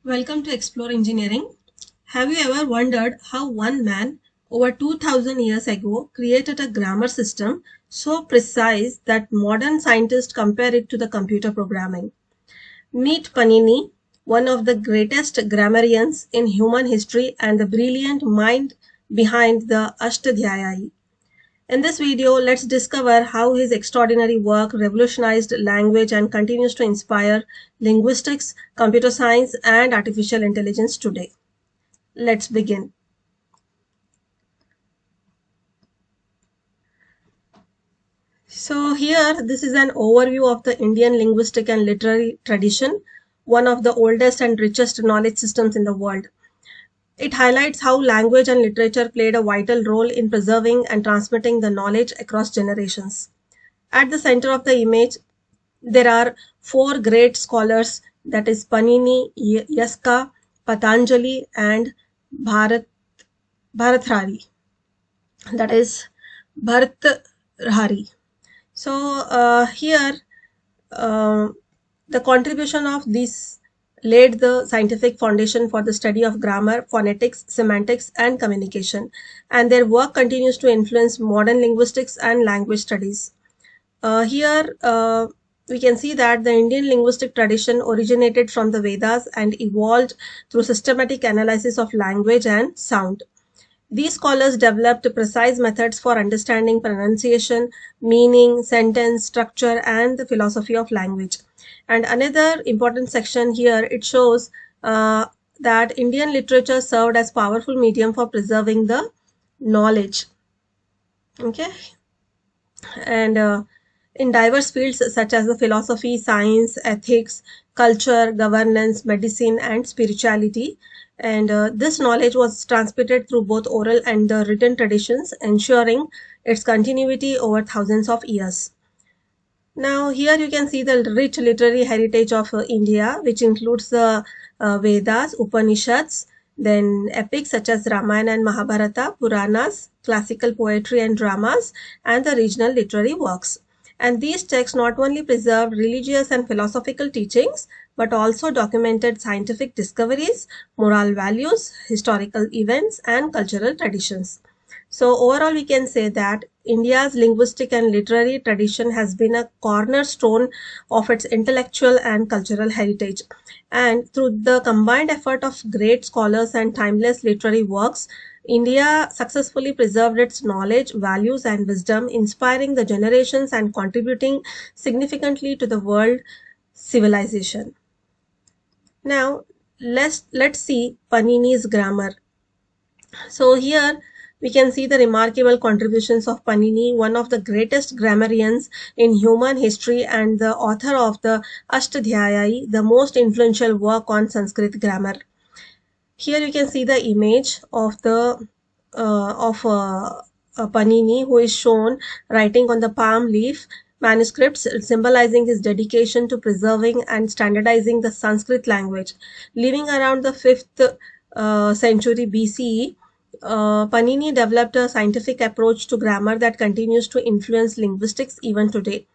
Welcome to Explore Engineering. Have you ever wondered how one man over 2000 years ago created a grammar system so precise that modern scientists compare it to the computer programming? Meet Panini, one of the greatest grammarians in human history and the brilliant mind behind the Ashtadhyayi. In this video, let's discover how his extraordinary work revolutionized language and continues to inspire linguistics, computer science, and artificial intelligence today. Let's begin. So here, this is an overview of the Indian linguistic and literary tradition, one of the oldest and richest knowledge systems in the world. It highlights how language and literature played a vital role in preserving and transmitting the knowledge across generations. At the center of the image, there are four great scholars, that is Panini, Yaska, Patanjali, and Bharathari. That is Bharathari. So here the contribution of these laid the scientific foundation for the study of grammar, phonetics, semantics, and communication, and their work continues to influence modern linguistics and language studies. Here we can see that the Indian linguistic tradition originated from the Vedas and evolved through systematic analysis of language and sound. These scholars developed precise methods for understanding pronunciation, meaning, sentence structure, and the philosophy of language. And another important section here, it shows that Indian literature served as powerful medium for preserving the knowledge. Okay, and in diverse fields such as the philosophy, science, ethics, culture, governance, medicine, and spirituality. And this knowledge was transmitted through both oral and written traditions, ensuring its continuity over thousands of years. Now, here you can see the rich literary heritage of India, which includes the Vedas, Upanishads, then epics such as Ramayana and Mahabharata, Puranas, classical poetry and dramas, and the regional literary works. And these texts not only preserved religious and philosophical teachings, but also documented scientific discoveries, moral values, historical events, and cultural traditions. So overall, we can say that India's linguistic and literary tradition has been a cornerstone of its intellectual and cultural heritage. And through the combined effort of great scholars and timeless literary works, India successfully preserved its knowledge, values, and wisdom, inspiring the generations and contributing significantly to the world civilization. Now, let's see Panini's grammar. So here we can see the remarkable contributions of Panini, one of the greatest grammarians in human history and the author of the Ashtadhyayi, the most influential work on Sanskrit grammar. Here you can see the image of the Panini, who is shown writing on the palm leaf manuscripts, symbolizing his dedication to preserving and standardizing the Sanskrit language. Living around the 5th century BCE, Panini developed a scientific approach to grammar that continues to influence linguistics even today.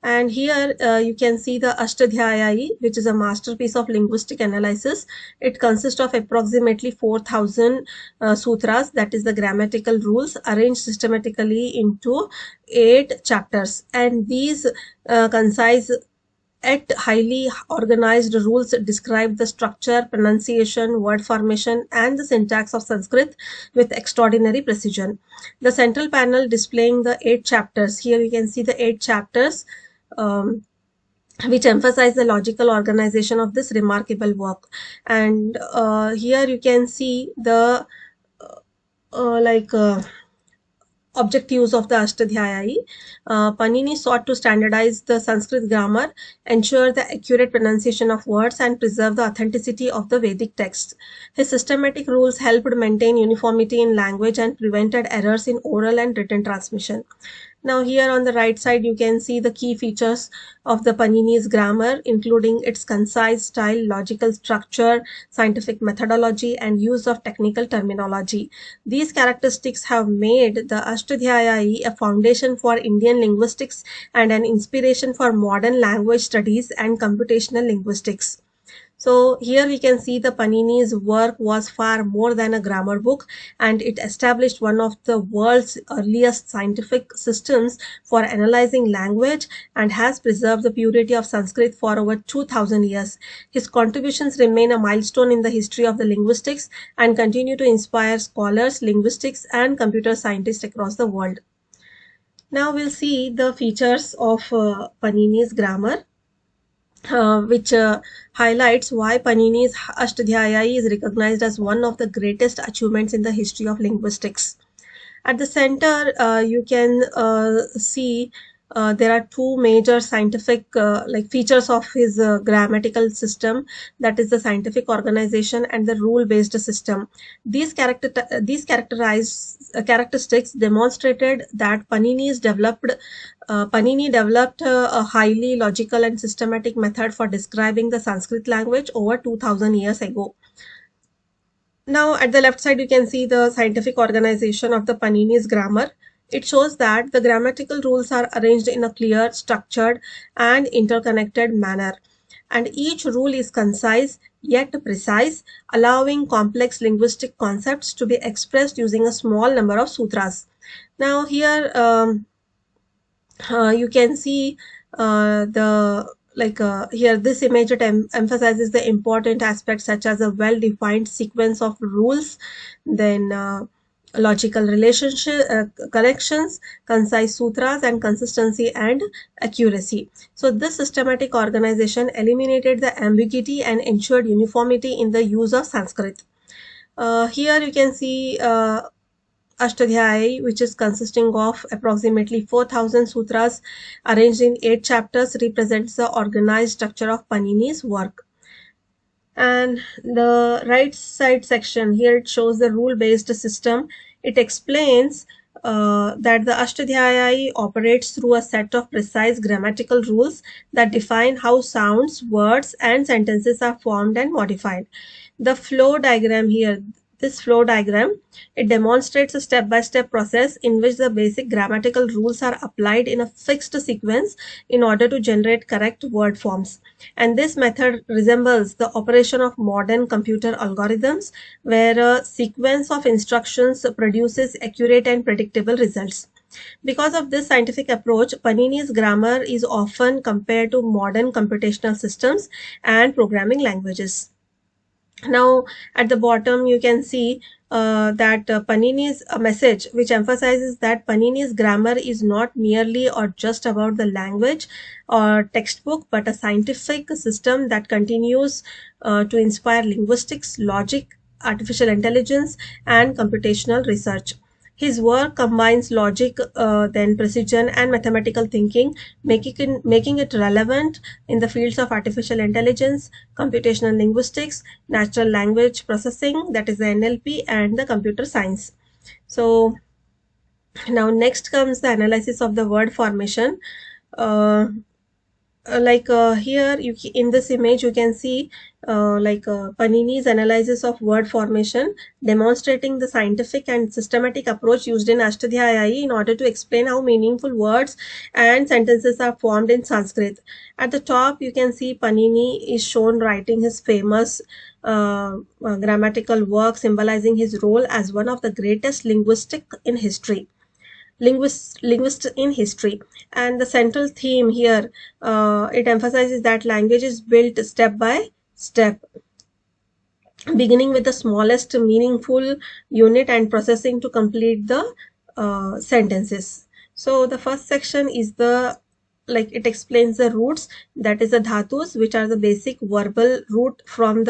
And here you can see the Ashtadhyayi, which is a masterpiece of linguistic analysis. It consists of approximately 4,000 sutras, that is the grammatical rules, arranged systematically into 8 chapters. And these concise yet highly organized rules describe the structure, pronunciation, word formation, and the syntax of Sanskrit with extraordinary precision. The central panel displaying the 8 chapters. Here you can see the 8 chapters which emphasize the logical organization of this remarkable work. And here you can see the objectives of the Ashtadhyayi. Panini sought to standardize the Sanskrit grammar, ensure the accurate pronunciation of words, and preserve the authenticity of the Vedic texts. His systematic rules helped maintain uniformity in language and prevented errors in oral and written transmission. Now here on the right side, you can see the key features of the Panini's grammar, including its concise style, logical structure, scientific methodology, and use of technical terminology. These characteristics have made the Ashtadhyayi a foundation for Indian linguistics and an inspiration for modern language studies and computational linguistics. So here we can see the Panini's work was far more than a grammar book, and it established one of the world's earliest scientific systems for analyzing language and has preserved the purity of Sanskrit for over 2000 years. His contributions remain a milestone in the history of the linguistics and continue to inspire scholars, linguistics, and computer scientists across the world. Now we'll see the features of Panini's grammar, which highlights why Panini's Ashtadhyayi is recognized as one of the greatest achievements in the history of linguistics. At the center, you can see there are two major scientific features of his grammatical system, that is the scientific organization and the rule-based system. These characteristics demonstrated that Panini developed a highly logical and systematic method for describing the Sanskrit language over 2000 years ago. Now at the left side you can see the scientific organization of the Panini's grammar. It shows that the grammatical rules are arranged in a clear, structured and interconnected manner, and each rule is concise yet precise, allowing complex linguistic concepts to be expressed using a small number of sutras. Now here you can see here this image, it emphasizes the important aspects such as a well-defined sequence of rules, then logical relationship connections, concise sutras, and consistency and accuracy. So this systematic organization eliminated the ambiguity and ensured uniformity in the use of Sanskrit. Here you can see Ashtadhyayi, which is consisting of approximately 4000 sutras arranged in 8 chapters, represents the organized structure of Panini's work. And the right side section, here it shows the rule-based system. It explains that the Ashtadhyayi operates through a set of precise grammatical rules that define how sounds, words, and sentences are formed and modified. The flow diagram here, this flow diagram, it demonstrates a step-by-step process in which the basic grammatical rules are applied in a fixed sequence in order to generate correct word forms. And this method resembles the operation of modern computer algorithms, where a sequence of instructions produces accurate and predictable results. Because of this scientific approach, Panini's grammar is often compared to modern computational systems and programming languages. Now at the bottom you can see that Panini's message, which emphasizes that Panini's grammar is not merely or just about the language or textbook, but a scientific system that continues to inspire linguistics, logic, artificial intelligence, and computational research. His work combines logic, then precision and mathematical thinking, making it relevant in the fields of artificial intelligence, computational linguistics, natural language processing, that is the NLP, and the computer science. So now next comes the analysis of the word formation. Here in this image you can see Panini's analysis of word formation, demonstrating the scientific and systematic approach used in Ashtadhyayi in order to explain how meaningful words and sentences are formed in Sanskrit. At the top you can see Panini is shown writing his famous grammatical work, symbolizing his role as one of the greatest linguist in history. And the central theme here, it emphasizes that language is built step by step, beginning with the smallest meaningful unit and processing to complete the sentences. So the first section is it explains the roots, that is the dhatus, which are the basic verbal root from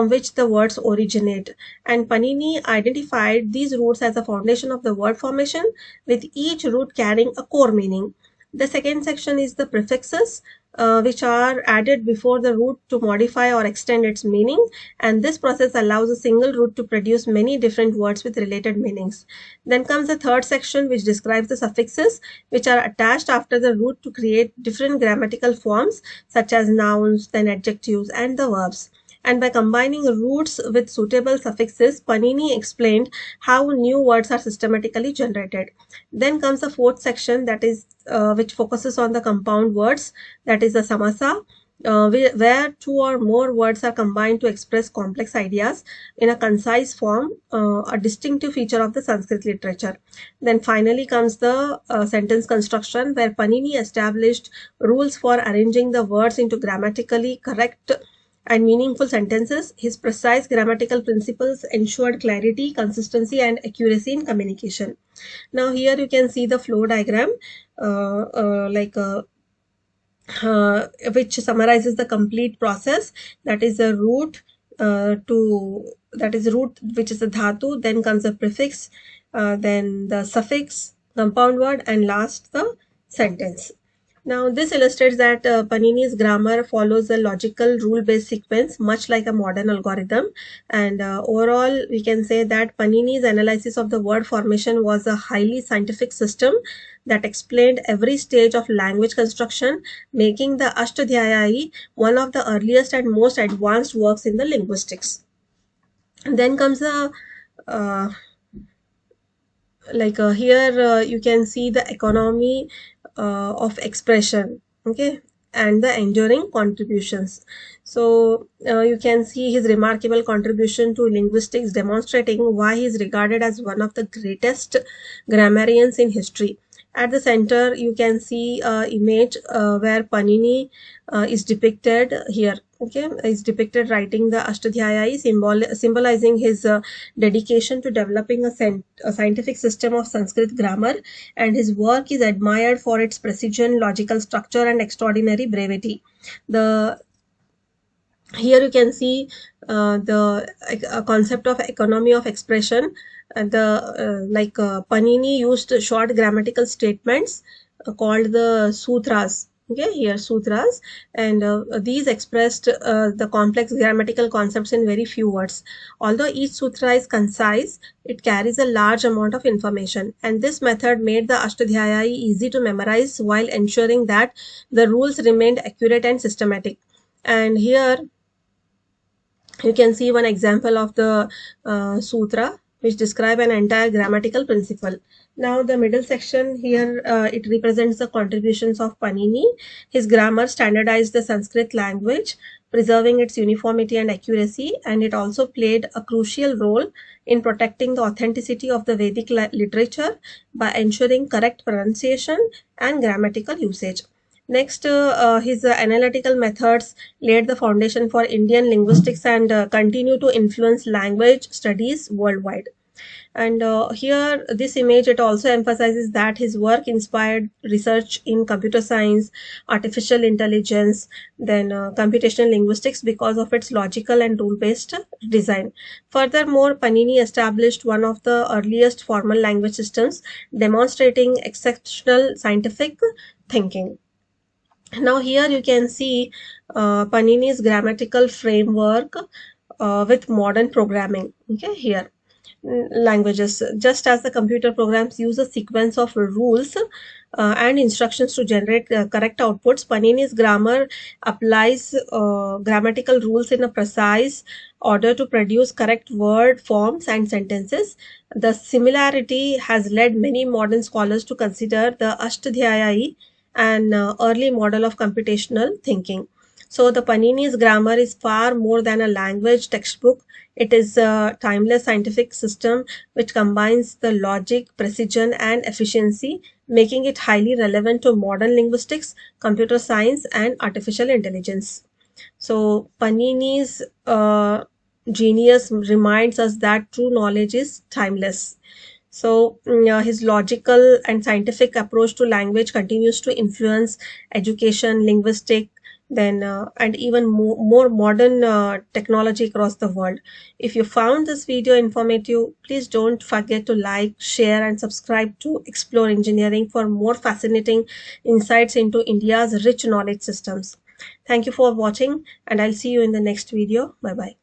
which the words originate. And Panini identified these roots as the foundation of the word formation, with each root carrying a core meaning. The second section is the prefixes, which are added before the root to modify or extend its meaning, and this process allows a single root to produce many different words with related meanings. Then comes the third section, which describes the suffixes, which are attached after the root to create different grammatical forms such as nouns, then adjectives, and the verbs. And by combining roots with suitable suffixes, Panini explained how new words are systematically generated. Then comes the fourth section, that is which focuses on the compound words, that is the samasa, where two or more words are combined to express complex ideas in a concise form, a distinctive feature of the Sanskrit literature. Then finally comes the sentence construction, where Panini established rules for arranging the words into grammatically correct and meaningful sentences. His precise grammatical principles ensured clarity, consistency, and accuracy in communication. Now here you can see the flow diagram, like which summarizes the complete process. That is the root root, which is the dhatu, then comes the prefix, then the suffix, compound word, and last the sentence. Now, this illustrates that Panini's grammar follows a logical rule-based sequence, much like a modern algorithm. And overall, we can say that Panini's analysis of the word formation was a highly scientific system that explained every stage of language construction, making the Ashtadhyayi one of the earliest and most advanced works in the linguistics. And then comes the here you can see the economy of expression, okay, and the enduring contributions. So you can see his remarkable contribution to linguistics, demonstrating why he is regarded as one of the greatest grammarians in history. At the center you can see a image where Panini is depicted here, okay, is depicted writing the Ashtadhyayi, symbolizing his dedication to developing a scientific system of Sanskrit grammar, and his work is admired for its precision, logical structure, and extraordinary brevity. The Here you can see the concept of economy of expression. Panini used short grammatical statements called the sutras. Okay, here sutras, and these expressed the complex grammatical concepts in very few words. Although each sutra is concise, it carries a large amount of information, and this method made the Ashtadhyayi easy to memorize while ensuring that the rules remained accurate and systematic. And here you can see one example of the sutra, which describe an entire grammatical principle. Now the middle section here, it represents the contributions of Panini. His grammar standardized the Sanskrit language, preserving its uniformity and accuracy, and it also played a crucial role in protecting the authenticity of the Vedic literature by ensuring correct pronunciation and grammatical usage. Next, his analytical methods laid the foundation for Indian linguistics and continue to influence language studies worldwide. And here, this image, it also emphasizes that his work inspired research in computer science, artificial intelligence, then computational linguistics, because of its logical and rule-based design. Furthermore, Panini established one of the earliest formal language systems, demonstrating exceptional scientific thinking. Now here you can see Panini's grammatical framework with modern programming. Okay, here languages, just as the computer programs use a sequence of rules and instructions to generate correct outputs, Panini's grammar applies grammatical rules in a precise order to produce correct word forms and sentences. The similarity has led many modern scholars to consider the Ashtadhyayi an early model of computational thinking. So the Panini's grammar is far more than a language textbook. It is a timeless scientific system which combines the logic, precision, and efficiency, making it highly relevant to modern linguistics, computer science, and artificial intelligence. So Panini's genius reminds us that true knowledge is timeless. So his logical and scientific approach to language continues to influence education, linguistic, then and even more modern technology across the world. If you found this video informative, please don't forget to like, share, and subscribe to Explore Engineering for more fascinating insights into India's rich knowledge systems. Thank you for watching, and I'll see you in the next video. Bye bye.